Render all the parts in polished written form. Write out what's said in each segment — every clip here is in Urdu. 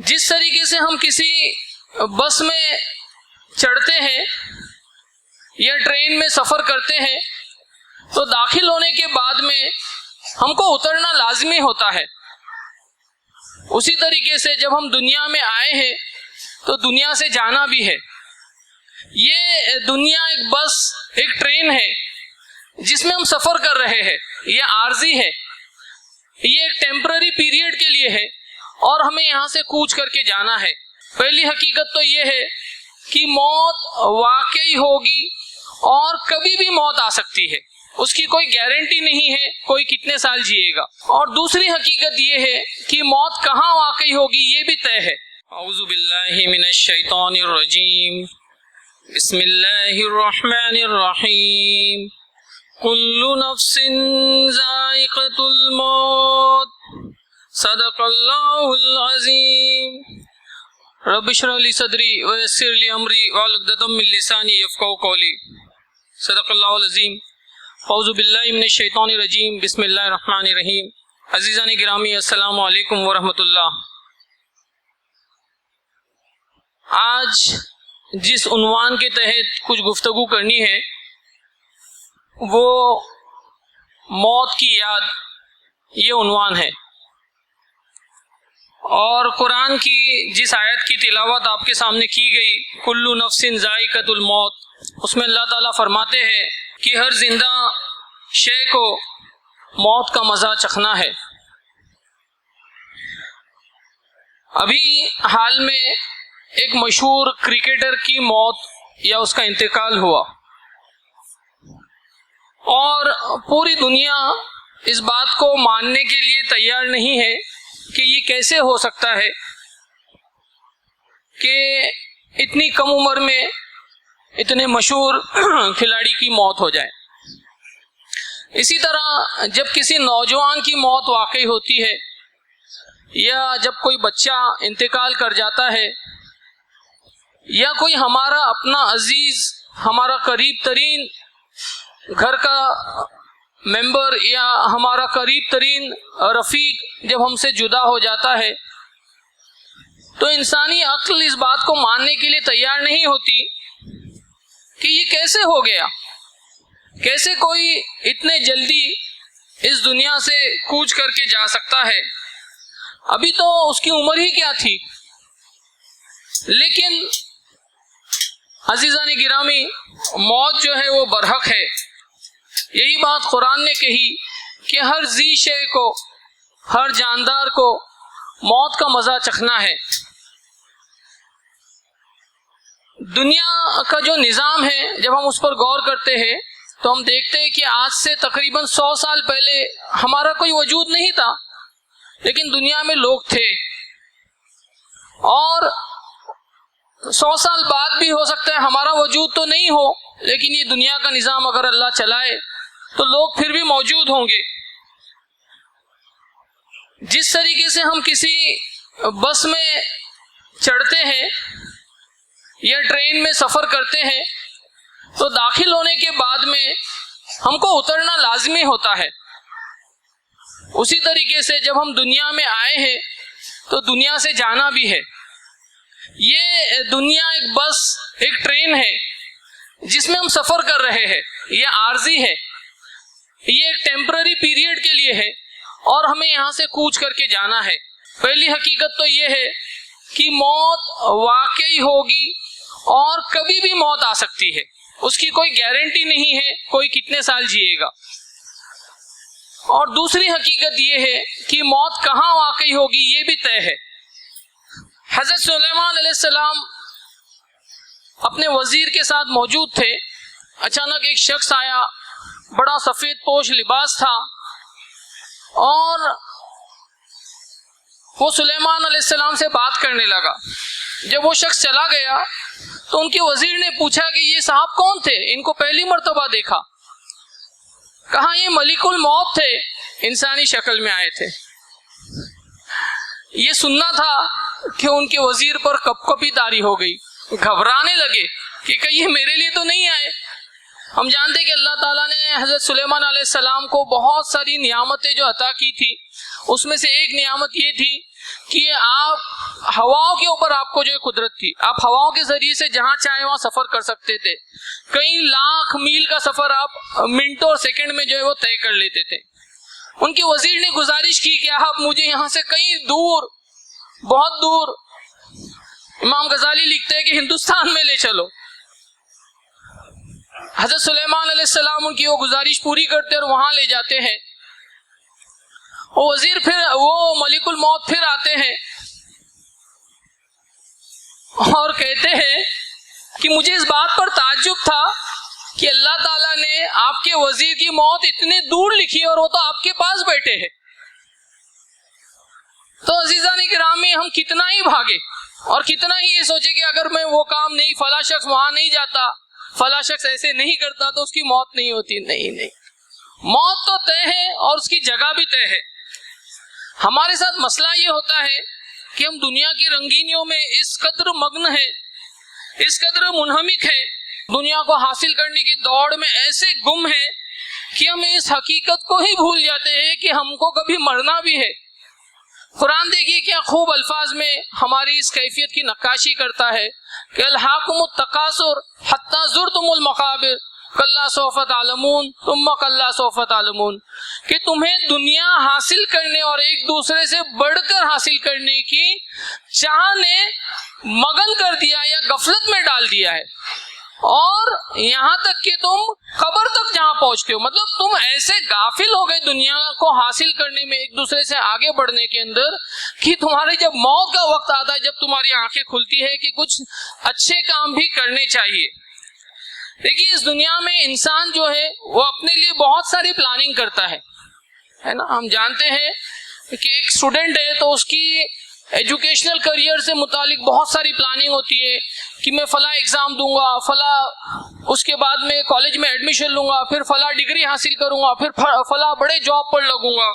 جس طریقے سے ہم کسی بس میں چڑھتے ہیں یا ٹرین میں سفر کرتے ہیں تو داخل ہونے کے بعد میں ہم کو اترنا لازمی ہوتا ہے، اسی طریقے سے جب ہم دنیا میں آئے ہیں تو دنیا سے جانا بھی ہے۔ یہ دنیا ایک بس، ایک ٹرین ہے جس میں ہم سفر کر رہے ہیں، یہ عارضی ہے، یہ ایک ٹیمپرری پیریڈ کے لیے ہے اور ہمیں یہاں سے کوچ کر کے جانا ہے۔ پہلی حقیقت تو یہ ہے کہ موت واقعی ہوگی اور کبھی بھی موت آ سکتی ہے، اس کی کوئی گارنٹی نہیں ہے کوئی کتنے سال جیے گا۔ اور دوسری حقیقت یہ ہے کہ موت کہاں واقعی ہوگی یہ بھی طے ہے۔ اعوذ باللہ من الشیطان الرجیم، بسم اللہ الرحمن الرحیم، کل نفس ذائقۃ الموت، صدق اللہ العظیم۔ رب اشرح لی صدری ویسر لی امری واحلل عقدۃ من لسانی یفقہوا قولی، صدق اللہ العظیم۔ اعوذ باللہ من الشیطان الرجیم، بسم اللہ الرحمن الرحیم۔ عزیزان گرامی، السلام علیکم ورحمۃ اللہ۔ آج جس عنوان کے تحت کچھ گفتگو کرنی ہے وہ موت کی یاد، یہ عنوان ہے۔ اور قرآن کی جس آیت کی تلاوت آپ کے سامنے کی گئی، کل نفس ذائقۃ الموت، اس میں اللہ تعالیٰ فرماتے ہیں کہ ہر زندہ شے کو موت کا مزہ چکھنا ہے۔ ابھی حال میں ایک مشہور کرکٹر کی موت یا اس کا انتقال ہوا، اور پوری دنیا اس بات کو ماننے کے لیے تیار نہیں ہے کہ یہ کیسے ہو سکتا ہے کہ اتنی کم عمر میں اتنے مشہور کھلاڑی کی موت ہو جائے۔ اسی طرح جب کسی نوجوان کی موت واقع ہوتی ہے یا جب کوئی بچہ انتقال کر جاتا ہے یا کوئی ہمارا اپنا عزیز، ہمارا قریب ترین گھر کا ممبر یا ہمارا قریب ترین رفیق جب ہم سے جدا ہو جاتا ہے تو انسانی عقل اس بات کو ماننے کے لیے تیار نہیں ہوتی کہ یہ کیسے ہو گیا، کیسے کوئی اتنے جلدی اس دنیا سے کوچ کر کے جا سکتا ہے۔ ابھی تو اس کی عمر ہی کیا تھی۔ لیکن عزیزان گرامی، موت جو ہے وہ برحق ہے۔ یہی بات قرآن نے کہی کہ ہر ذی شے کو، ہر جاندار کو موت کا مزہ چکھنا ہے۔ دنیا کا جو نظام ہے، جب ہم اس پر غور کرتے ہیں تو ہم دیکھتے ہیں کہ آج سے تقریباً 100 سال پہلے ہمارا کوئی وجود نہیں تھا، لیکن دنیا میں لوگ تھے، اور 100 سال بعد بھی ہو سکتا ہے ہمارا وجود تو نہیں ہو، لیکن یہ دنیا کا نظام اگر اللہ چلائے تو لوگ پھر بھی موجود ہوں گے۔ جس طریقے سے ہم کسی بس میں چڑھتے ہیں یا ٹرین میں سفر کرتے ہیں تو داخل ہونے کے بعد میں ہم کو اترنا لازمی ہوتا ہے، اسی طریقے سے جب ہم دنیا میں آئے ہیں تو دنیا سے جانا بھی ہے۔ یہ دنیا ایک بس، ایک ٹرین ہے جس میں ہم سفر کر رہے ہیں، یہ عارضی ہے، یہ ایک ٹیمپرری پیریڈ کے لیے ہے اور ہمیں یہاں سے کوچ کر کے جانا ہے۔ پہلی حقیقت تو یہ ہے کہ موت واقعی ہوگی اور کبھی بھی موت آ سکتی ہے، اس کی کوئی گارنٹی نہیں ہے کوئی کتنے سال جیے گا۔ اور دوسری حقیقت یہ ہے کہ موت کہاں واقعی ہوگی یہ بھی طے ہے۔ حضرت سلیمان علیہ السلام اپنے وزیر کے ساتھ موجود تھے، اچانک ایک شخص آیا، بڑا سفید پوش لباس تھا، اور وہ سلیمان علیہ السلام سے بات کرنے لگا۔ جب وہ شخص چلا گیا تو ان کے وزیر نے پوچھا کہ یہ صاحب کون تھے، ان کو پہلی مرتبہ دیکھا۔ کہا یہ ملک الموت تھے، انسانی شکل میں آئے تھے۔ یہ سننا تھا کہ ان کے وزیر پر کپ کپی طاری ہو گئی، گھبرانے لگے کہ کہیں میرے لیے تو نہیں آئے۔ ہم جانتے کہ اللہ تعالیٰ نے حضرت سلیمان علیہ السلام کو بہت ساری نعمتیں جو عطا کی تھی، اس میں سے ایک نعمت یہ تھی کہ آپ ہواؤں کے اوپر آپ کو جو قدرت تھی، آپ ہواؤں کے ذریعے سے جہاں چاہیں وہاں سفر کر سکتے تھے، کئی لاکھ میل کا سفر آپ منٹوں اور سیکنڈ میں جو ہے وہ طے کر لیتے تھے۔ ان کے وزیر نے گزارش کی کہ آپ مجھے یہاں سے کہیں دور، بہت دور، امام غزالی لکھتے ہیں کہ ہندوستان میں لے چلو۔ حضرت سلیمان علیہ السلام ان کی وہ گزارش پوری کرتے اور وہاں لے جاتے ہیں۔ وہ وزیر پھر، وہ ملک الموت پھر آتے ہیں اور کہتے ہیں کہ مجھے اس بات پر تعجب تھا کہ اللہ تعالیٰ نے آپ کے وزیر کی موت اتنے دور لکھی اور وہ تو آپ کے پاس بیٹھے ہیں۔ تو عزیزان گرامی، ہم کتنا ہی بھاگے اور کتنا ہی یہ سوچے کہ اگر میں وہ کام نہیں، فلاں شخص وہاں نہیں جاتا، فلاں شخص ایسے نہیں کرتا تو اس کی موت نہیں ہوتی۔ نہیں، موت تو طے ہے اور اس کی جگہ بھی طے ہے۔ ہمارے ساتھ مسئلہ یہ ہوتا ہے کہ ہم دنیا کی رنگینیوں میں اس قدر مگن ہے، اس قدر منہمک ہے، دنیا کو حاصل کرنے کی دوڑ میں ایسے گم ہے کہ ہم اس حقیقت کو ہی بھول جاتے ہیں کہ ہم کو کبھی مرنا بھی ہے۔ قرآن دیکھیے کیا خوب الفاظ میں ہماری اس کیفیت کی نقاشی کرتا ہے کہ الہاکم التکاثر حتی زرتم المقابر کلا سوف تعلمون ثم کلا سوف تعلمون، کہ تمہیں دنیا حاصل کرنے اور ایک دوسرے سے بڑھ کر حاصل کرنے کی چاہ نے مگن کر دیا یا غفلت میں ڈال دیا ہے، اور یہاں تک کہ تم قبر تک جہاں پہنچتے ہو، مطلب تم ایسے غافل ہو گئے دنیا کو حاصل کرنے میں، ایک دوسرے سے آگے بڑھنے کے اندر، کہ تمہاری جب موت کا وقت آتا ہے، جب تمہاری آنکھیں کھلتی ہے کہ کچھ اچھے کام بھی کرنے چاہیے۔ دیکھیے اس دنیا میں انسان جو ہے وہ اپنے لیے بہت ساری پلاننگ کرتا ہے نا۔ ہم جانتے ہیں کہ ایک اسٹوڈنٹ ہے تو اس کی ایجوکیشنل کریئر سے متعلق بہت ساری پلاننگ ہوتی ہے کہ میں فلاں ایگزام دوں گا، فلاں اس کے بعد میں کالج میں ایڈمیشن لوں گا، پھر فلاں ڈگری حاصل کروں گا، پھر فلاں بڑے جاب پر لگوں گا۔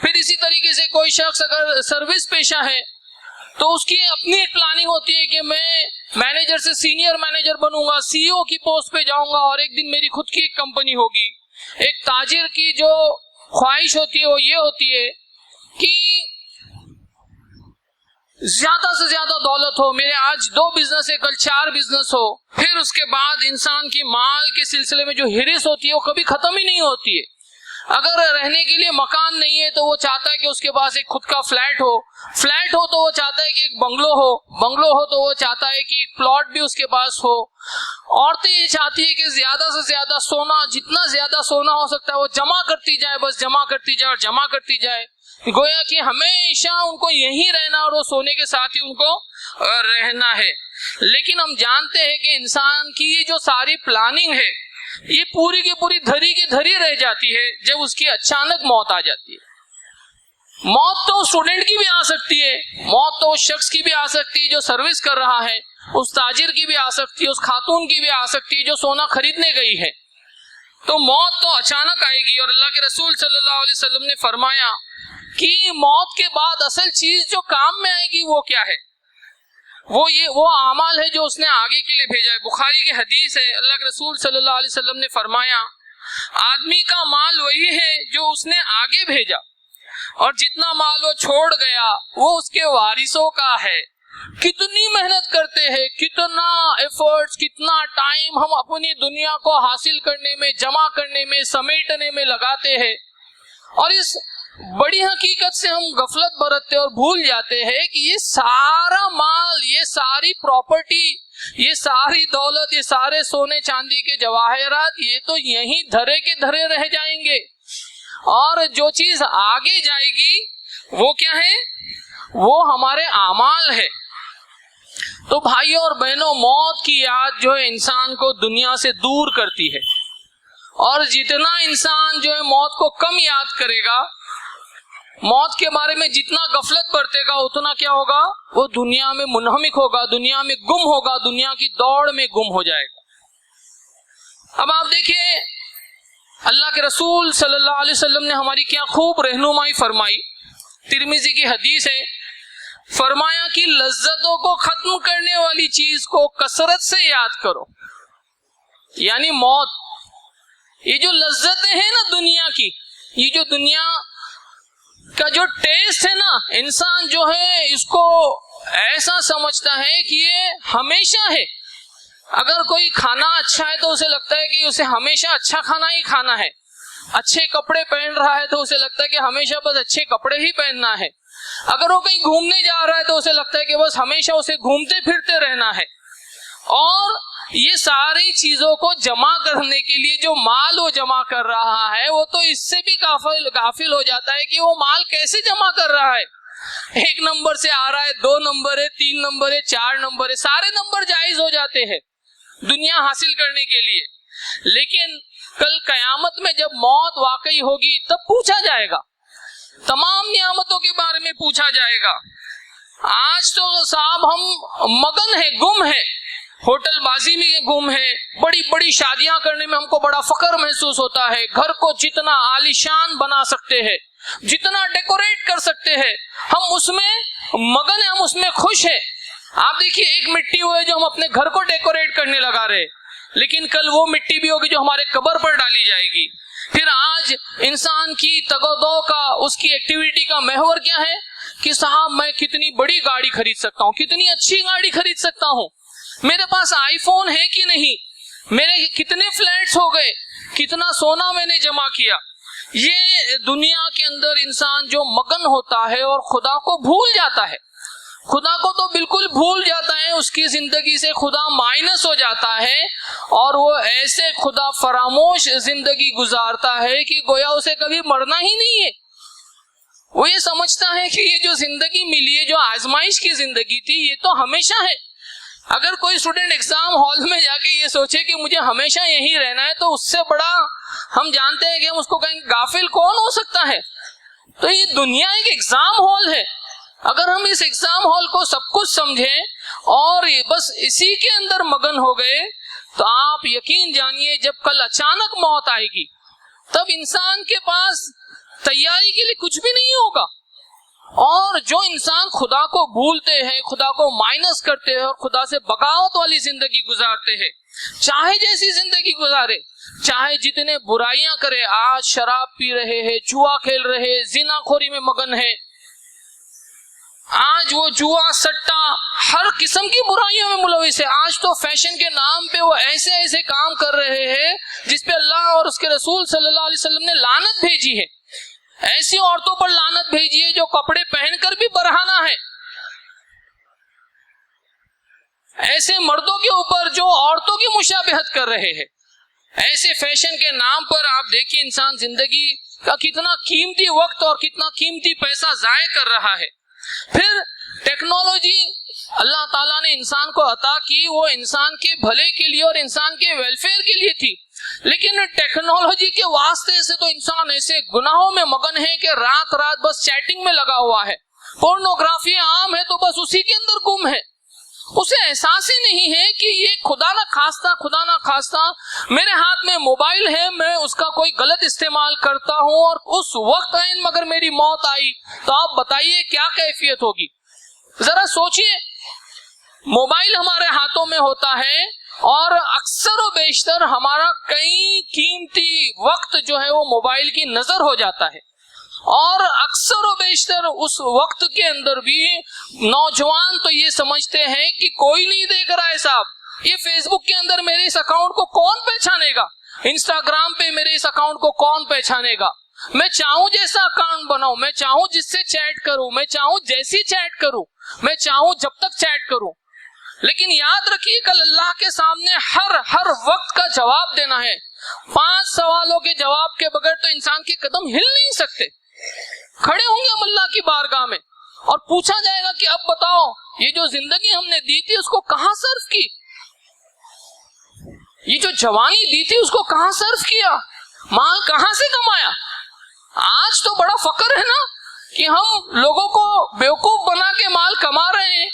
پھر اسی طریقے سے کوئی شخص اگر سروس پیشہ ہے تو اس کی اپنی ایک پلاننگ ہوتی ہے کہ میں مینیجر سے سینئر مینیجر بنوں گا، سی او کی پوسٹ پہ جاؤں گا اور ایک دن میری خود کی ایک کمپنی ہوگی۔ ایک تاجر کی جو خواہش ہوتی ہے وہ یہ ہوتی ہے کہ زیادہ سے زیادہ دولت ہو، میرے آج 2 بزنس ہے، کل 4 بزنس ہو۔ پھر اس کے بعد انسان کی مال کے سلسلے میں جو ہرس ہوتی ہے وہ کبھی ختم ہی نہیں ہوتی ہے۔ اگر رہنے کے لیے مکان نہیں ہے تو وہ چاہتا ہے کہ اس کے پاس ایک خود کا فلیٹ ہو، فلیٹ ہو تو وہ چاہتا ہے کہ ایک بنگلو ہو، بنگلو ہو تو وہ چاہتا ہے کہ ایک پلاٹ بھی اس کے پاس ہو۔ عورتیں یہ چاہتی ہے کہ زیادہ سے زیادہ سونا، جتنا زیادہ سونا ہو سکتا ہے وہ جمع کرتی جائے، بس جمع کرتی جائے اور جمع کرتی جائے، گویا کہ ہمیشہ ان کو یہیں رہنا اور وہ سونے کے ساتھ ہی ان کو رہنا ہے۔ لیکن ہم جانتے ہیں کہ انسان کی یہ جو ساری پلاننگ ہے یہ پوری کی پوری دھری کی دھری رہ جاتی ہے جب اس کی اچانک موت آ جاتی ہے۔ موت تو اسٹوڈنٹ کی بھی آ سکتی ہے، موت تو اس شخص کی بھی آ سکتی ہے جو سروس کر رہا ہے، اس تاجر کی بھی آ سکتی ہے، اس خاتون کی بھی آ سکتی ہے جو سونا خریدنے گئی ہے۔ تو موت تو اچانک آئے گی، اور اللہ کے رسول صلی اللہ علیہ وسلم نے فرمایا کہ موت کے بعد اصل چیز جو کام میں آئے گی وہ کیا ہے؟ وہ اعمال ہے جو اس نے آگے کے لیے بھیجا ہے۔ بخاری کی حدیث ہے، اللہ کے رسول صلی اللہ علیہ وسلم نے فرمایا آدمی کا مال وہی ہے جو اس نے آگے بھیجا، اور جتنا مال وہ چھوڑ گیا وہ اس کے وارثوں کا ہے۔ کتنی محنت کرتے ہیں، کتنا ایفرٹس، کتنا ٹائم ہم اپنی دنیا کو حاصل کرنے میں، جمع کرنے میں، سمیٹنے میں لگاتے ہیں، اور اس بڑی حقیقت سے ہم غفلت برتتے اور بھول جاتے ہیں کہ یہ سارا مال، یہ ساری پراپرٹی، یہ ساری دولت، یہ سارے سونے چاندی کے جواہرات، یہ تو یہیں دھرے کے دھرے رہ جائیں گے، اور جو چیز آگے جائے گی وہ کیا ہے؟ وہ ہمارے اعمال ہے۔ تو بھائیوں اور بہنوں، موت کی یاد جو ہے انسان کو دنیا سے دور کرتی ہے، اور جتنا انسان جو ہے موت کو کم یاد کرے گا، موت کے بارے میں جتنا غفلت برتے گا، اتنا کیا ہوگا؟ وہ دنیا میں منہمک ہوگا، دنیا میں گم ہوگا، دنیا کی دوڑ میں گم ہو جائے گا۔ اب آپ دیکھیں اللہ کے رسول صلی اللہ علیہ وسلم نے ہماری کیا خوب رہنمائی فرمائی۔ ترمذی کی حدیث ہے، فرمایا کہ لذتوں کو ختم کرنے والی چیز کو کثرت سے یاد کرو، یعنی موت۔ یہ جو لذتیں ہیں نا دنیا کی، یہ جو دنیا کا جو ٹیسٹ ہے نا، انسان جو ہے اس کو ایسا سمجھتا ہے کہ یہ ہمیشہ ہے. اگر کوئی کھانا اچھا ہے تو اسے لگتا ہے کہ اسے ہمیشہ اچھا کھانا ہی کھانا ہے. اچھے کپڑے پہن رہا ہے تو اسے لگتا ہے کہ ہمیشہ بس اچھے کپڑے ہی پہننا ہے. اگر وہ کہیں گھومنے جا رہا ہے تو اسے لگتا ہے کہ بس ہمیشہ اسے گھومتے پھرتے رہنا ہے. اور یہ ساری چیزوں کو جمع کرنے کے لیے جو مال وہ جمع کر رہا ہے، وہ تو اس سے بھی غافل ہو جاتا ہے کہ وہ مال کیسے جمع کر رہا ہے. 1 نمبر سے آ رہا ہے، 2 نمبر ہے، 3 نمبر ہے، 4 نمبر ہے، سارے نمبر جائز ہو جاتے ہیں دنیا حاصل کرنے کے لیے. لیکن کل قیامت میں جب موت واقعی ہوگی تب پوچھا جائے گا، تمام نعمتوں کے بارے میں پوچھا جائے گا. آج تو صاحب ہم مگن ہیں، گم ہیں، ہوٹل بازی میں گم ہیں، بڑی بڑی شادیاں کرنے میں ہم کو بڑا فخر محسوس ہوتا ہے. گھر کو جتنا عالیشان بنا سکتے ہیں، جتنا ڈیکوریٹ کر سکتے ہیں، ہم اس میں مگن ہیں، ہم اس میں خوش ہیں. آپ دیکھیے ایک مٹی ہوئے جو ہم اپنے گھر کو ڈیکوریٹ کرنے لگا رہے، لیکن کل وہ مٹی بھی ہوگی جو ہمارے قبر پر ڈالی جائے گی. پھر آج انسان کی تگ و دو کا، اس کی ایکٹیویٹی کا محور کیا ہے کہ صاحب میں کتنی بڑی گاڑی خرید سکتا ہوں، کتنی اچھی گاڑی خرید سکتا ہوں، میرے پاس آئی فون ہے کہ نہیں، میرے کتنے فلیٹس ہو گئے، کتنا سونا میں نے جمع کیا. یہ دنیا کے اندر انسان جو مگن ہوتا ہے اور خدا کو بھول جاتا ہے، خدا کو تو بالکل بھول جاتا ہے، اس کی زندگی سے خدا مائنس ہو جاتا ہے اور وہ ایسے خدا فراموش زندگی گزارتا ہے کہ گویا اسے کبھی مرنا ہی نہیں ہے. وہ یہ سمجھتا ہے کہ یہ جو زندگی ملی ہے، جو آزمائش کی زندگی تھی، یہ تو ہمیشہ ہے. اگر کوئی اسٹوڈنٹ ایگزام ہال میں جا کے یہ سوچے کہ مجھے ہمیشہ یہی رہنا ہے، تو اس سے بڑا ہم جانتے ہیں کہ ہم اس کو کہیں غافل کون ہو سکتا ہے. تو یہ دنیا ایک ایگزام ہال ہے. اگر ہم اس ایگزام ہال کو سب کچھ سمجھیں اور بس اسی کے اندر مگن ہو گئے، تو آپ یقین جانیے جب کل اچانک موت آئے گی تب انسان کے پاس تیاری کے لیے کچھ بھی نہیں ہوگا. اور جو انسان خدا کو بھولتے ہیں، خدا کو مائنس کرتے ہیں اور خدا سے بغاوت والی زندگی گزارتے ہیں، چاہے جیسی زندگی گزارے، چاہے جتنے برائیاں کرے، آج شراب پی رہے ہیں، جوا کھیل رہے ہیں، زنا خوری میں مگن ہے، آج وہ جوا سٹا ہر قسم کی برائیوں میں ملوث ہے. آج تو فیشن کے نام پہ وہ ایسے ایسے کام کر رہے ہیں جس پہ اللہ اور اس کے رسول صلی اللہ علیہ وسلم نے لعنت بھیجی ہے. ایسی عورتوں پر لعنت بھیجی ہے جو کپڑے پہن کر بھی برہنہ ہے، ایسے مردوں کے اوپر جو عورتوں کی مشابہت کر رہے ہیں. ایسے فیشن کے نام پر آپ دیکھیے انسان زندگی کا کتنا قیمتی وقت اور کتنا قیمتی پیسہ ضائع کر رہا ہے. پھر ٹیکنالوجی اللہ تعالیٰ نے انسان کو عطا کی، وہ انسان کے بھلے کے لیے اور انسان کے ویلفیئر کے لیے تھی، لیکن ٹیکنالوجی کے واسطے سے تو انسان ایسے گناہوں میں مگن ہے کہ رات رات بس چیٹنگ میں لگا ہوا ہے. پورنوگرافی عام ہے تو بس اسی کے اندر گم ہے. اسے احساس ہی نہیں ہے کہ یہ خدا نہ خواستہ میرے ہاتھ میں موبائل ہے، میں اس کا کوئی غلط استعمال کرتا ہوں اور اس وقت مگر میری موت آئی تو آپ بتائیے کیا کیفیت ہوگی. ذرا سوچئے، موبائل ہمارے ہاتھوں میں ہوتا ہے اور اکثر و بیشتر ہمارا کئی قیمتی وقت جو ہے وہ موبائل کی نظر ہو جاتا ہے، اور اکثر و بیشتر اس وقت کے اندر بھی نوجوان تو یہ سمجھتے ہیں کہ کوئی نہیں دیکھ رہا ہے صاحب، یہ فیس بک کے اندر میرے اس اکاؤنٹ کو کون پہچانے گا، انسٹاگرام پہ میرے اس اکاؤنٹ کو کون پہچانے گا، میں چاہوں جیسا اکاؤنٹ بناؤں، میں چاہوں جس سے چیٹ کروں، میں چاہوں جیسی چیٹ کروں، میں چاہوں جب تک چیٹ کروں. لیکن یاد رکھیے کل اللہ کے سامنے ہر وقت کا جواب دینا ہے. 5 سوالوں کے جواب کے بغیر تو انسان کے قدم ہل نہیں سکتے. کھڑے ہوں گے ہم اللہ کی بارگاہ میں اور پوچھا جائے گا کہ اب بتاؤ یہ جو زندگی ہم نے دی تھی اس کو کہاں صرف کی، یہ جو جوانی دی تھی اس کو کہاں صرف کیا، مال کہاں سے کمایا. آج تو بڑا فخر ہے نا کہ ہم لوگوں کو بیوقوف بنا کے مال کما رہے ہیں.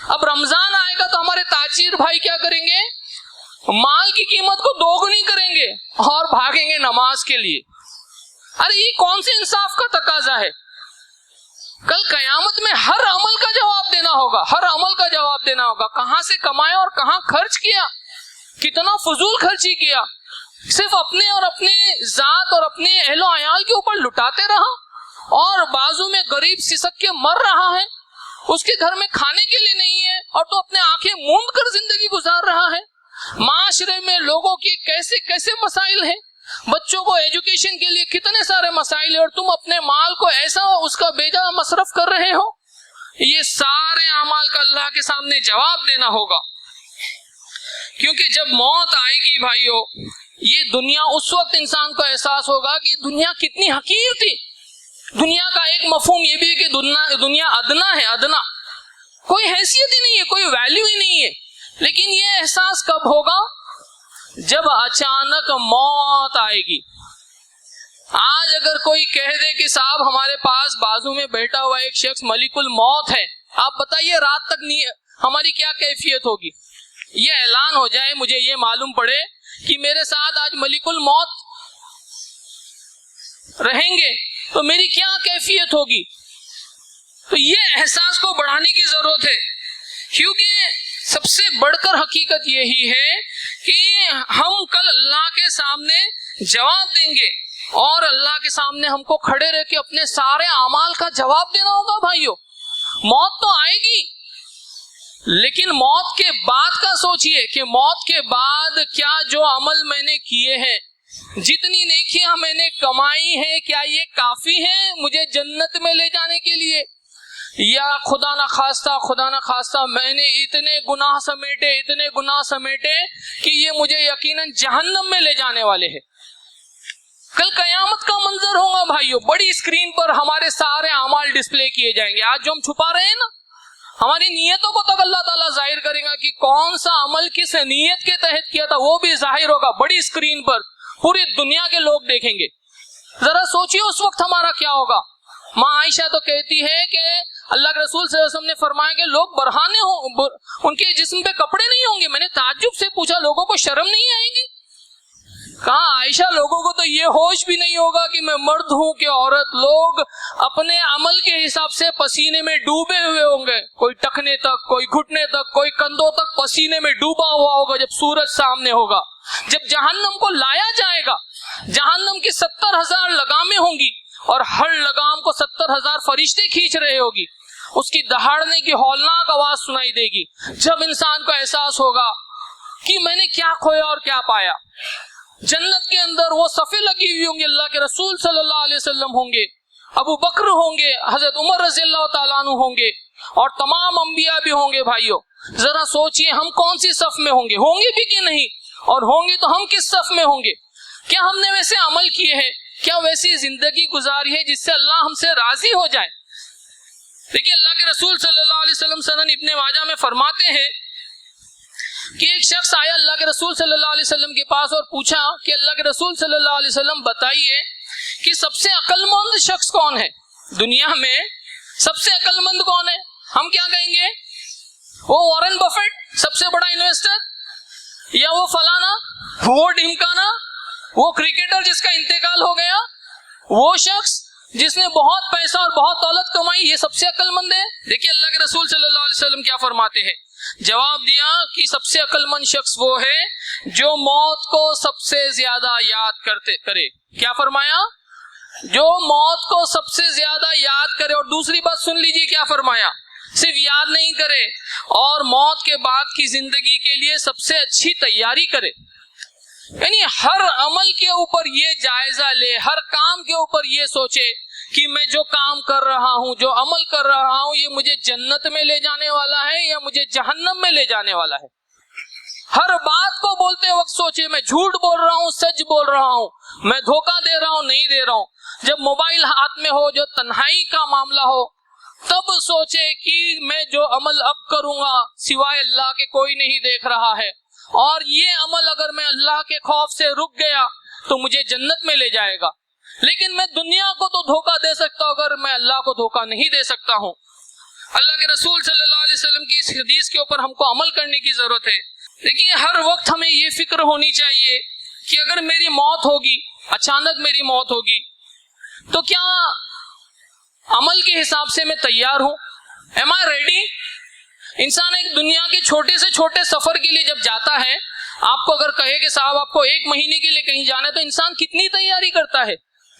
اب رمضان آئے گا تو ہمارے تاجر بھائی کیا کریں گے، مال کی قیمت کو دوگنی کریں گے اور بھاگیں گے نماز کے لیے. ارے یہ کون سے انصاف کا تقاضا ہے. کل قیامت میں ہر عمل کا جواب دینا ہوگا، ہر عمل کا جواب دینا ہوگا. کہاں سے کمایا اور کہاں خرچ کیا، کتنا فضول خرچی کیا، صرف اپنے اور اپنے ذات اور اپنے اہل و عیال کے اوپر لٹاتے رہا. اور بازو میں غریب سسک کے مر رہا ہے, اس کے گھر میں کھانے کے لیے نہیں ہے, اور تو اپنے آنکھیں موند کر زندگی گزار رہا ہے. معاشرے میں لوگوں کی کیسے کیسے مسائل ہیں, بچوں کو ایجوکیشن کے لیے کتنے سارے مسائل ہیں, اور تم اپنے مال کو ایسا اس کا بیجا مصرف کر رہے ہو. یہ سارے اعمال کا اللہ کے سامنے جواب دینا ہوگا, کیونکہ جب موت آئے گی بھائیو, یہ دنیا اس وقت انسان کو احساس ہوگا کہ دنیا کتنی حقیر تھی. دنیا کا ایک مفہوم یہ بھی ہے کہ دنیا ادنا ہے, ادنا, کوئی حیثیت ہی نہیں ہے, کوئی ویلیو ہی نہیں ہے. لیکن یہ احساس کب ہوگا؟ جب اچانک موت آئے گی. آج اگر کوئی کہہ دے کہ صاحب ہمارے پاس بازو میں بیٹھا ہوا ایک شخص ملک الموت ہے, آپ بتائیے رات تک ہماری کیا کیفیت ہوگی؟ یہ اعلان ہو جائے, مجھے یہ معلوم پڑے کہ میرے ساتھ آج ملک الموت رہیں گے, تو میری کیا کیفیت ہوگی؟ تو یہ احساس کو بڑھانے کی ضرورت ہے, کیونکہ سب سے بڑھ کر حقیقت یہی ہے کہ ہم کل اللہ کے سامنے جواب دیں گے, اور اللہ کے سامنے ہم کو کھڑے رہ کے اپنے سارے اعمال کا جواب دینا ہوگا. بھائیو, موت تو آئے گی, لیکن موت کے بعد کا سوچئے کہ موت کے بعد کیا جو عمل میں نے کیے ہیں, جتنی نیکیاں میں نے کمائی ہیں, کیا یہ کافی ہیں مجھے جنت میں لے جانے کے لیے, یا خدا نہ خواستہ میں نے اتنے گناہ سمیٹے کہ یہ مجھے یقیناً جہنم میں لے جانے والے ہیں. کل قیامت کا منظر ہوگا بھائیو, بڑی اسکرین پر ہمارے سارے اعمال ڈسپلے کیے جائیں گے. آج جو ہم چھپا رہے ہیں نا, ہماری نیتوں کو تک اللہ تعالیٰ ظاہر کرے گا کہ کون سا عمل کس نیت کے تحت کیا تھا, وہ بھی ظاہر ہوگا بڑی اسکرین پر, پوری دنیا کے لوگ دیکھیں گے. ذرا سوچیے اس وقت ہمارا کیا ہوگا. ماں عائشہ تو کہتی ہے کہ اللہ کے رسول صلی اللہ علیہ وسلم نے فرمایا کہ لوگ برہانے ہوں, ان کے جسم پہ کپڑے نہیں ہوں گے. میں نے تعجب سے پوچھا, لوگوں کو شرم نہیں آئے گی؟ کہا عائشہ لوگوں کو تو یہ ہوش بھی نہیں ہوگا کہ میں مرد ہوں کہ عورت. لوگ اپنے عمل کے حساب سے پسینے میں ڈوبے ہوئے ہوں گے, کوئی ٹخنے تک, کوئی گھٹنے تک, کوئی کندھوں تک پسینے میں ڈوبا ہوا ہوگا. جب سورج سامنے ہوگا, جب جہنم کو لایا جائے گا, جہنم کی 70,000 لگامیں ہوں گی, اور ہر لگام کو 70,000 فرشتے کھینچ رہے ہوگی. اس کی دہاڑنے کی ہولناک آواز سنائی دے گی. جب انسان کو احساس ہوگا کہ میں نے کیا کھویا اور کیا پایا. جنت کے اندر وہ صفیں لگی ہوئی ہوں گے, اللہ کے رسول صلی اللہ علیہ وسلم ہوں گے, ابو بکر ہوں گے, حضرت عمر رضی اللہ تعالیٰ عنہ ہوں گے, اور تمام انبیاء بھی ہوں گے. بھائیو ذرا سوچئے ہم کون سی صف میں ہوں گے بھی کہ نہیں, اور ہوں گے تو ہم کس صف میں ہوں گے؟ کیا ہم نے ویسے عمل کیے ہیں, کیا ویسی زندگی گزاری ہے جس سے اللہ ہم سے راضی ہو جائے؟ دیکھیے اللہ کے رسول صلی اللہ علیہ وسلم سنن ابن ماجہ میں فرماتے ہیں کہ ایک شخص آیا اللہ کے رسول صلی اللہ علیہ وسلم کے پاس اور پوچھا کہ اللہ کے رسول صلی اللہ علیہ وسلم بتائیے کہ سب سے عقل مند شخص کون ہے دنیا میں؟ سب سے عقل مند کون ہے؟ ہم کیا کہیں گے؟ وہ وارن بفیٹ سب سے بڑا انویسٹر, یا وہ فلانا, وہ ڈھمکانا, وہ کرکٹر جس کا انتقال ہو گیا, وہ شخص جس نے بہت پیسہ اور بہت دولت کمائی, یہ سب سے عقل مند ہے؟ دیکھیے اللہ کے رسول صلی اللہ علیہ وسلم کیا فرماتے ہیں. جواب دیا کہ سب سے عقل مند شخص وہ ہے جو موت کو سب سے زیادہ یاد کرے. کیا فرمایا؟ جو موت کو سب سے زیادہ یاد کرے. اور دوسری بات سن لیجیے کیا فرمایا, صرف یاد نہیں کرے اور موت کے بعد کی زندگی کے لیے سب سے اچھی تیاری کرے. یعنی ہر عمل کے اوپر یہ جائزہ لے, ہر کام کے اوپر یہ سوچے کہ میں جو کام کر رہا ہوں, جو عمل کر رہا ہوں, یہ مجھے جنت میں لے جانے والا ہے یا مجھے جہنم میں لے جانے والا ہے. ہر بات کو بولتے وقت سوچے میں جھوٹ بول رہا ہوں, سچ بول رہا ہوں, میں دھوکہ دے رہا ہوں, نہیں دے رہا ہوں. جب موبائل ہاتھ میں ہو, جو تنہائی کا معاملہ ہو, تب سوچے کہ میں جو عمل اب کروں گا سوائے اللہ کے کوئی نہیں دیکھ رہا ہے, اور یہ عمل اگر میں اللہ کے خوف سے رک گیا تو مجھے جنت میں لے جائے گا. لیکن میں دنیا کو تو دھوکہ دے سکتا ہوں, اگر میں اللہ کو دھوکہ نہیں دے سکتا ہوں. اللہ کے رسول صلی اللہ علیہ وسلم کی اس حدیث کے اوپر ہم کو عمل کرنے کی ضرورت ہے. دیکھیے ہر وقت ہمیں یہ فکر ہونی چاہیے کہ اگر میری موت ہوگی, اچانک میری موت ہوگی, تو کیا عمل کے حساب سے میں تیار ہوں؟ Am I ready؟ انسان ایک دنیا کے چھوٹے سے چھوٹے سفر کے لیے جب جاتا ہے, آپ کو اگر کہے کہ صاحب آپ کو 1 مہینے کے لیے کہیں جانا ہے, تو انسان کتنی تیاری کرتا ہے.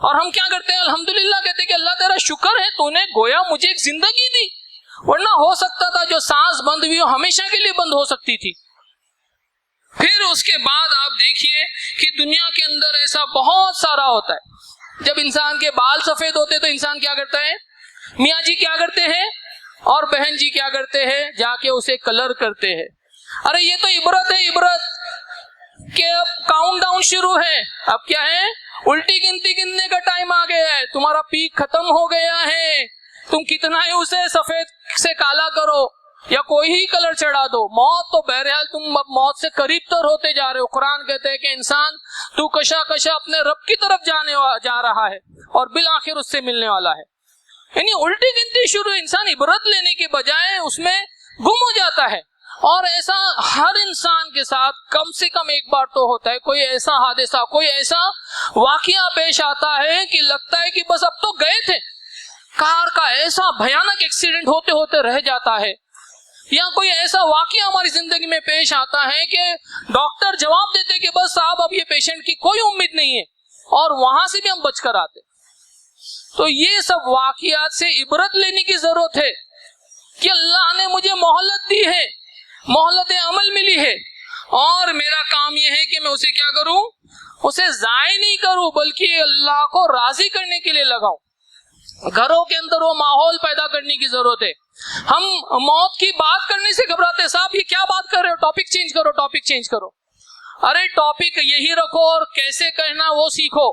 اور ہم کیا کرتے ہیں؟ الحمدللہ کہتے ہیں کہ اللہ تیرا شکر ہے تو نے گویا مجھے ایک زندگی دی، ورنہ ہو سکتا تھا جو سانس بند ہوئی ہمیشہ کے لیے بند ہو سکتی تھی۔ پھر اس کے بعد آپ دیکھیے کہ دنیا کے اندر ایسا بہت سارا ہوتا ہے، جب انسان کے بال سفید ہوتے تو انسان کیا کرتا ہے؟ میاں جی کیا کرتے ہیں اور بہن جی کیا کرتے ہیں؟ جا کے اسے کلر کرتے ہیں۔ ارے یہ تو عبرت ہے، عبرت کہ اب کاؤنٹ ڈاؤن شروع ہے، اب کیا ہے؟ الٹی گنتی گننے کا ٹائم آ گیا ہے، تمہارا پیک ختم ہو گیا ہے، تم کتنا ہی اسے سفید سے کالا کرو یا کوئی ہی کلر چڑھا دو، موت تو بہرحال تم اب موت سے قریب تر ہوتے جا رہے ہو۔ قرآن کہتے ہیں کہ انسان تو کشا کشا اپنے رب کی طرف جا رہا ہے اور بالآخر اس سے ملنے والا ہے۔ یعنی الٹی گنتی شروع، انسان عبرت لینے کے بجائے اس میں گم ہو جاتا ہے۔ اور ایسا ہر انسان کے ساتھ کم سے کم ایک بار تو ہوتا ہے، کوئی ایسا حادثہ، کوئی ایسا واقعہ پیش آتا ہے کہ لگتا ہے کہ بس اب تو گئے تھے، کار کا ایسا بھیانک ایکسیڈنٹ ہوتے ہوتے رہ جاتا ہے، یا کوئی ایسا واقعہ ہماری زندگی میں پیش آتا ہے کہ ڈاکٹر جواب دیتے کہ بس صاحب اب یہ پیشنٹ کی کوئی امید نہیں ہے، اور وہاں سے بھی ہم بچ کر آتے۔ تو یہ سب واقعات سے عبرت لینے کی ضرورت ہے کہ اللہ نے مجھے مہلت دی ہے، مہلت عمل ملی ہے، اور میرا کام یہ ہے کہ میں اسے کیا کروں؟ اسے ضائع نہیں کروں، بلکہ اللہ کو راضی کرنے کے لیے لگاؤں۔ گھروں کے اندر وہ ماحول پیدا کرنے کی ضرورت ہے۔ ہم موت کی بات کرنے سے گھبراتے ہیں، صاحب یہ کیا بات کر رہے ہو، ٹاپک چینج کرو، ٹاپک چینج کرو۔ ارے ٹاپک یہی رکھو اور کیسے کہنا وہ سیکھو،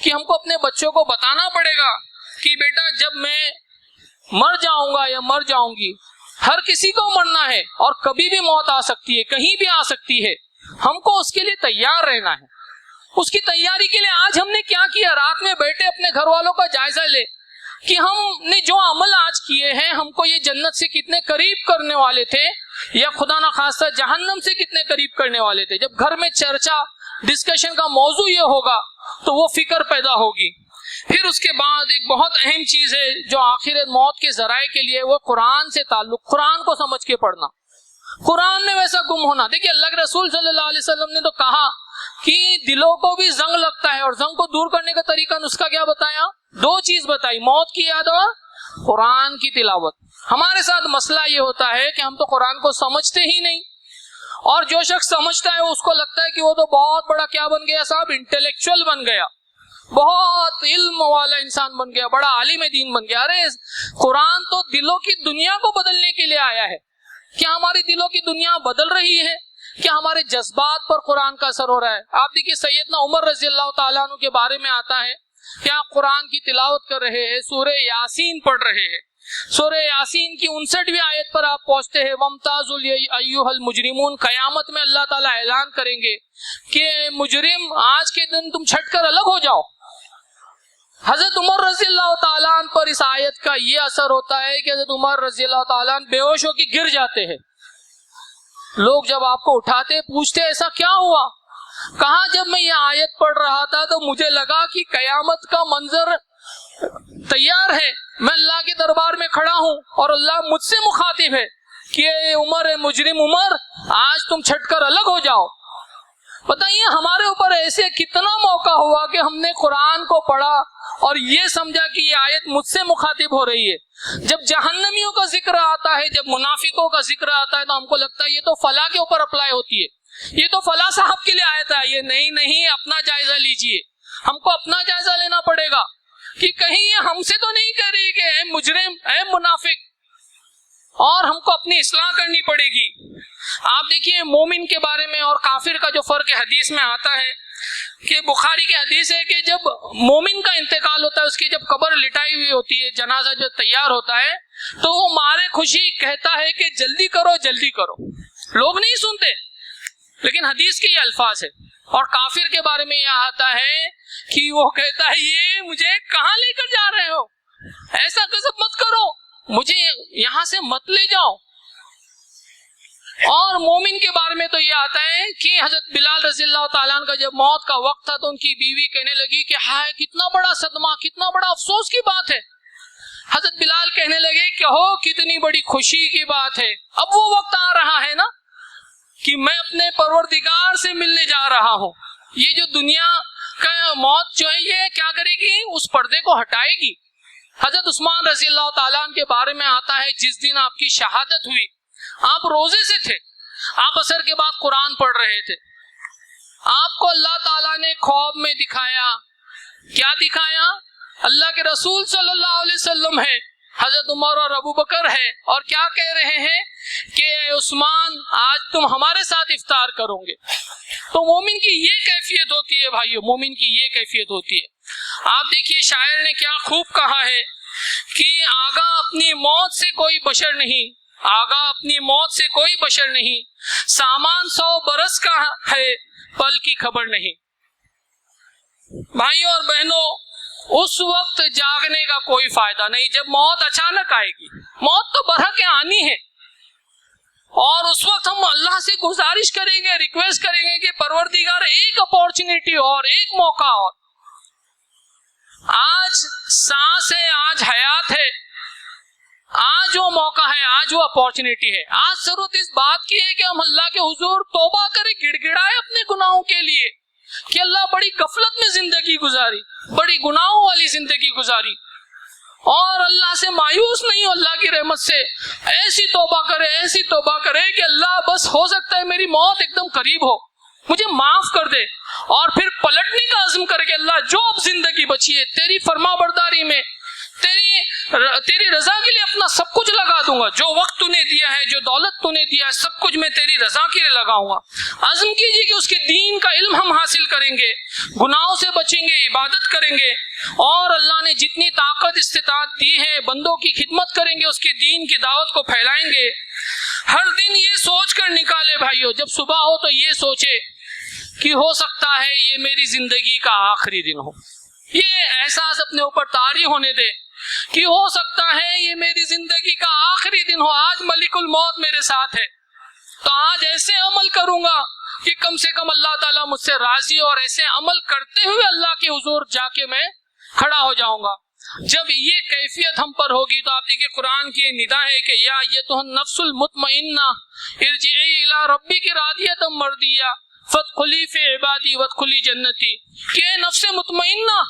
کہ ہم کو اپنے بچوں کو بتانا پڑے گا کہ بیٹا جب میں مر جاؤں گا یا مر جاؤں گی، ہر کسی کو مرنا ہے اور کبھی بھی موت آ سکتی ہے، کہیں بھی آ سکتی ہے، ہم کو اس کے لیے تیار رہنا ہے۔ اس کی تیاری کے لیے آج ہم نے کیا کیا؟ رات میں بیٹھے اپنے گھر والوں کا جائزہ لے کہ ہم نے جو عمل آج کیے ہیں ہم کو یہ جنت سے کتنے قریب کرنے والے تھے، یا خدا نخواستہ جہنم سے کتنے قریب کرنے والے تھے۔ جب گھر میں چرچا ڈسکشن کا موضوع یہ ہوگا تو وہ فکر پیدا ہوگی۔ پھر اس کے بعد ایک بہت اہم چیز ہے جو آخر موت کے ذرائع کے لیے، وہ قرآن سے تعلق، قرآن کو سمجھ کے پڑھنا، قرآن میں ویسا گم ہونا۔ دیکھیے اللہ کے رسول صلی اللہ علیہ وسلم نے تو کہا کہ دلوں کو بھی زنگ لگتا ہے، اور زنگ کو دور کرنے کا طریقہ، نسخہ کیا بتایا؟ دو چیز بتائی، موت کی یاد اور قرآن کی تلاوت۔ ہمارے ساتھ مسئلہ یہ ہوتا ہے کہ ہم تو قرآن کو سمجھتے ہی نہیں، اور جو شخص سمجھتا ہے اس کو لگتا ہے کہ وہ تو بہت بڑا کیا بن گیا صاحب، انٹلیکچوئل بن گیا، بہت علم والا انسان بن گیا، بڑا عالم دین بن گیا۔ ارے قرآن تو دلوں کی دنیا کو بدلنے کے لیے آیا ہے۔ کیا ہماری دلوں کی دنیا بدل رہی ہے؟ کیا ہمارے جذبات پر قرآن کا اثر ہو رہا ہے؟ آپ دیکھیے سیدنا عمر رضی اللہ تعالیٰ عنہ کے بارے میں آتا ہے کہ آپ قرآن کی تلاوت کر رہے ہیں، سورہ یاسین پڑھ رہے ہیں، سورہ یاسین کی 59ویں آیت پر آپ پہنچتے ہیں، وَامْتَازُوا أَيُّهَا الْمُجْرِمُونَ۔ قیامت میں اللہ تعالیٰ اعلان کریں گے کہ مجرم آج کے دن تم چھٹ کر الگ ہو جاؤ۔ حضرت عمر رضی اللہ تعالیٰ عنہ پر اس آیت کا یہ اثر ہوتا ہے کہ حضرت عمر رضی اللہ تعالیٰ عنہ بے ہوش ہو کے گر جاتے ہیں۔ لوگ جب آپ کو اٹھاتے پوچھتے ایسا کیا ہوا؟ کہاں جب میں یہ آیت پڑھ رہا تھا تو مجھے لگا کہ قیامت کا منظر تیار ہے، میں اللہ کے دربار میں کھڑا ہوں اور اللہ مجھ سے مخاطب ہے کہ اے عمر، اے مجرم عمر، آج تم چھٹ کر الگ ہو جاؤ۔ بتائیے ہمارے اوپر ایسے کتنا موقع ہوا کہ ہم نے قرآن کو پڑھا اور یہ سمجھا کہ یہ آیت مجھ سے مخاطب ہو رہی ہے۔ جب جہنمیوں کا ذکر آتا ہے، جب منافقوں کا ذکر آتا ہے تو ہم کو لگتا ہے یہ تو فلاں کے اوپر اپلائی ہوتی ہے، یہ تو فلاں صاحب کے لیے آیت ہے۔ یہ نہیں، اپنا جائزہ لیجئے، ہم کو اپنا جائزہ لینا پڑے گا کہ کہیں یہ ہم سے تو نہیں کہہ رہی کہ اے مجرم، اے منافق، اور ہم کو اپنی اصلاح کرنی پڑے گی۔ آپ دیکھیے مومن کے بارے میں اور کافر کا جو فرق حدیث میں آتا ہے کہ بخاری کی حدیث ہے کہ جب مومن کا انتقال ہوتا ہے، اس کی جب قبر لٹائی ہوئی ہوتی ہے، جنازہ جو تیار ہوتا ہے، تو وہ مارے خوشی کہتا ہے کہ جلدی کرو جلدی کرو۔ لوگ نہیں سنتے، لیکن حدیث کے یہ الفاظ ہے۔ اور کافر کے بارے میں یہ آتا ہے کہ وہ کہتا ہے یہ مجھے کہاں لے کر جا رہے ہو، ایسا غضب مت کرو، مجھے یہاں سے مت لے جاؤ۔ اور مومن کے بارے میں تو یہ آتا ہے کہ حضرت بلال رضی اللہ تعالیٰ عنہ کا جب موت کا وقت تھا تو ان کی بیوی کہنے لگی کہ ہائے کتنا بڑا صدمہ، کتنا بڑا افسوس کی بات ہے۔ حضرت بلال کہنے لگے کہ ہو کتنی بڑی خوشی کی بات ہے، اب وہ وقت آ رہا ہے نا کہ میں اپنے پروردگار سے ملنے جا رہا ہوں۔ یہ جو دنیا موت جو ہے یہ کیا کرے گی؟ اس پردے کو ہٹائے گی. حضرت عثمان رضی اللہ تعالیٰ عنہ کے بارے میں آتا ہے جس دن آپ کی شہادت ہوئی آپ روزے سے تھے, آپ عصر کے بعد قرآن پڑھ رہے تھے, آپ کو اللہ تعالیٰ نے خواب میں دکھایا. کیا دکھایا؟ اللہ کے رسول صلی اللہ علیہ وسلم ہے, حضرت عمر اور ابو بکر ہے, اور کیا کہہ رہے ہیں کہ اے عثمان آج تم ہمارے ساتھ افطار کرو گے. تو مومن کی یہ کیفیت ہوتی ہے بھائیو, مومن کی یہ کیفیت ہوتی ہے. آپ دیکھیے شاعر نے کیا خوب کہا ہے کہ آگاہ اپنی موت سے کوئی بشر نہیں, آگاہ اپنی موت سے کوئی بشر نہیں, سامان 100 برس کا ہے پل کی خبر نہیں. بھائیوں اور بہنوں, اس وقت جاگنے کا کوئی فائدہ نہیں جب موت اچانک آئے گی. موت تو برحق آنی ہے, اور اس وقت ہم اللہ سے گزارش کریں گے, ریکویسٹ کریں گے کہ پروردگار ایک اپورچونٹی اور ایک موقع اور, آج سانس ہے, آج حیات ہے, آج وہ موقع ہے, آج وہ اپورچونٹی ہے. آج ضرورت اس بات کی ہے کہ ہم اللہ کے حضور توبہ کریں, گڑ گڑائے اپنے گناہوں کے لیے کہ اللہ بڑی غفلت میں زندگی گزاری, بڑی گناہوں والی زندگی گزاری, اور اللہ سے مایوس نہیں ہو, اللہ کی رحمت سے ایسی توبہ کرے, ایسی توبہ کرے کہ اللہ بس ہو سکتا ہے میری موت ایک دم قریب ہو, مجھے معاف کر دے, اور پھر پلٹنے کا عزم کر کے اللہ جو اب زندگی بچی ہے تیری فرما برداری میں, تیری رضا کے لیے اپنا سب کچھ لگا دوں گا, جو وقت تو نے دیا ہے, جو دولت تو نے دیا ہے, سب کچھ میں تیری رضا کے لیے لگاؤں گا. عزم کیجیے کہ اس کے دین کا علم ہم حاصل کریں گے, گناہوں سے بچیں گے, عبادت کریں گے, اور اللہ نے جتنی طاقت استطاعت دی ہے بندوں کی خدمت کریں گے, اس کے دین کی دعوت کو پھیلائیں گے. ہر دن یہ سوچ کر نکالے بھائیو, جب صبح ہو تو یہ سوچے کہ ہو سکتا ہے یہ میری زندگی کا آخری دن ہو. یہ احساس اپنے اوپر طاری ہونے دے کہ ہو سکتا ہے یہ میری زندگی کا آخری دن ہو, آج ملک الموت میرے ساتھ ہے, تو آج ایسے عمل کروں گا کہ کم سے کم اللہ تعالیٰ مجھ سے راضی, اور ایسے عمل کرتے ہوئے اللہ کے حضور جا کے میں کھڑا ہو جاؤں گا. جب یہ کیفیت ہم پر ہوگی تو آپ دیکھیں قرآن کی ندا ہے کہ یا ایتھا النفس المطمئنہ ارجعی الی ربک راضیۃ مرضیہ فادخلی فی عبادی وادخلی جنتی. کہ نفس مطمئنہ,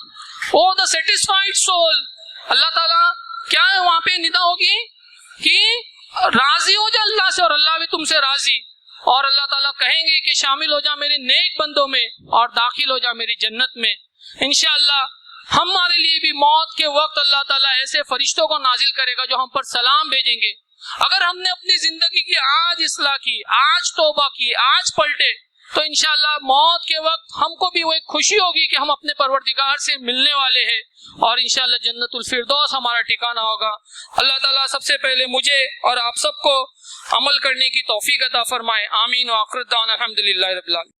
او دا سیٹسفائیڈ سول, اللہ تعالیٰ کیا ہے وہاں پہ ندا ہوگی کہ راضی ہو جا اللہ سے, اور اللہ بھی تم سے راضی, اور اللہ تعالیٰ کہیں گے کہ شامل ہو جا میرے نیک بندوں میں اور داخل ہو جا میری جنت میں. انشاءاللہ ہمارے لیے بھی موت کے وقت اللہ تعالیٰ ایسے فرشتوں کو نازل کرے گا جو ہم پر سلام بھیجیں گے. اگر ہم نے اپنی زندگی کی آج اصلاح کی, آج توبہ کی, آج پلٹے, تو انشاءاللہ موت کے وقت ہم کو بھی وہ ایک خوشی ہوگی کہ ہم اپنے پروردگار سے ملنے والے ہیں, اور انشاءاللہ جنت الفردوس ہمارا ٹھکانہ ہوگا. اللہ تعالیٰ سب سے پہلے مجھے اور آپ سب کو عمل کرنے کی توفیق عطا فرمائے. آمین. وآخر دعوانا الحمدللہ رب العالمین.